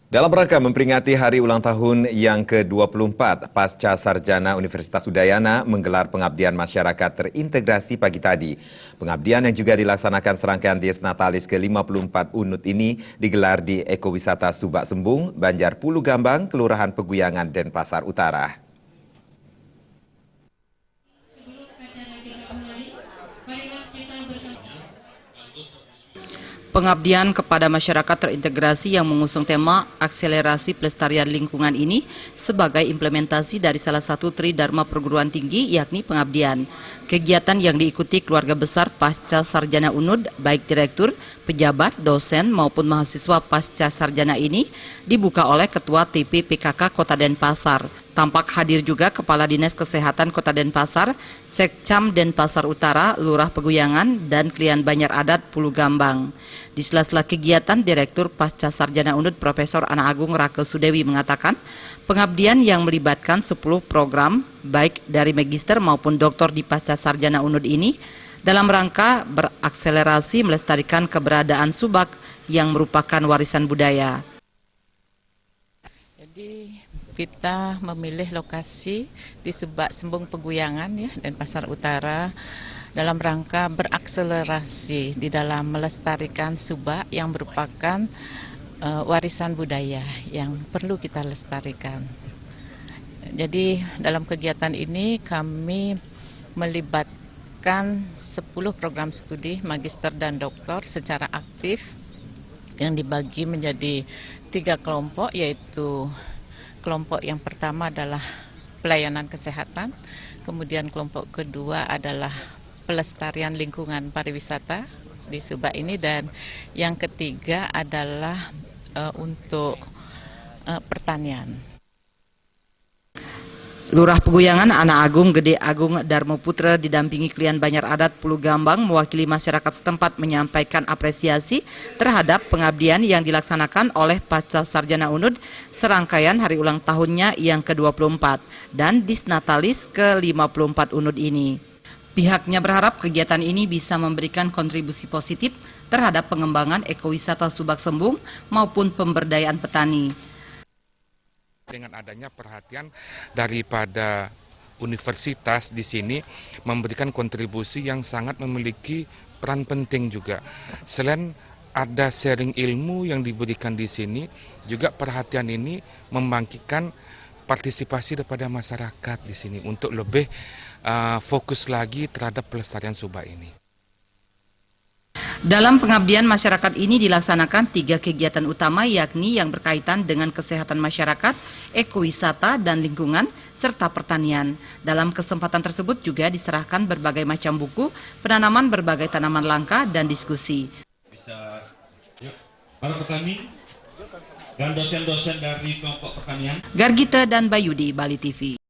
Dalam rangka memperingati hari ulang tahun yang ke-24, Pasca Sarjana Universitas Udayana menggelar pengabdian masyarakat terintegrasi pagi tadi. Pengabdian yang juga dilaksanakan serangkaian Dies Natalis ke-54 UNUD ini digelar di Ekowisata Subak Sembung, Banjar Pulu Gambang, Kelurahan Peguyangan, Denpasar Utara. Pengabdian kepada masyarakat terintegrasi yang mengusung tema akselerasi pelestarian lingkungan ini sebagai implementasi dari salah satu tridharma perguruan tinggi yakni pengabdian. Kegiatan yang diikuti keluarga besar Pasca Sarjana UNUD baik direktur, pejabat, dosen maupun mahasiswa Pasca Sarjana ini dibuka oleh Ketua TP PKK Kota Denpasar. Tampak hadir juga Kepala Dinas Kesehatan Kota Denpasar, Sekcam Denpasar Utara, Lurah Peguyangan, dan Klien Banjar Adat Pulu Gambang. Di sela-sela kegiatan, Direktur Pasca Sarjana UNUD Profesor Ana Agung Rakel Sudewi mengatakan, pengabdian yang melibatkan 10 program, baik dari magister maupun doktor di Pasca Sarjana UNUD ini, dalam rangka berakselerasi melestarikan keberadaan Subak yang merupakan warisan budaya. Jadi kita memilih lokasi di Subak Sembung Peguyangan ya, Denpasar Utara dalam rangka berakselerasi di dalam melestarikan Subak yang merupakan warisan budaya yang perlu kita lestarikan. Jadi dalam kegiatan ini kami melibatkan 10 program studi magister dan doktor secara aktif yang dibagi menjadi 3 kelompok, yaitu kelompok yang pertama adalah pelayanan kesehatan, kemudian kelompok kedua adalah pelestarian lingkungan pariwisata di Subak ini, dan yang ketiga adalah untuk pertanian. Lurah Peguyangan Ana Agung Gede Agung Darmo Putra didampingi Klien Banjar Adat Pulu Gambang mewakili masyarakat setempat menyampaikan apresiasi terhadap pengabdian yang dilaksanakan oleh Pasca Sarjana UNUD serangkaian hari ulang tahunnya yang ke-24 dan Dies Natalis ke-54 UNUD ini. Pihaknya berharap kegiatan ini bisa memberikan kontribusi positif terhadap pengembangan ekowisata Subak Sembung maupun pemberdayaan petani. Dengan adanya perhatian daripada universitas di sini memberikan kontribusi yang sangat memiliki peran penting juga. Selain ada sharing ilmu yang diberikan di sini, juga perhatian ini membangkitkan partisipasi daripada masyarakat di sini untuk lebih fokus lagi terhadap pelestarian Subak ini. Dalam pengabdian masyarakat ini dilaksanakan 3 kegiatan utama yakni yang berkaitan dengan kesehatan masyarakat, ekowisata dan lingkungan, serta pertanian. Dalam kesempatan tersebut juga diserahkan berbagai macam buku, penanaman berbagai tanaman langka dan diskusi. Bisa, yuk, para petani dan dosen-dosen dari kelompok pertanian. Gargita dan Bayudi, Bali TV.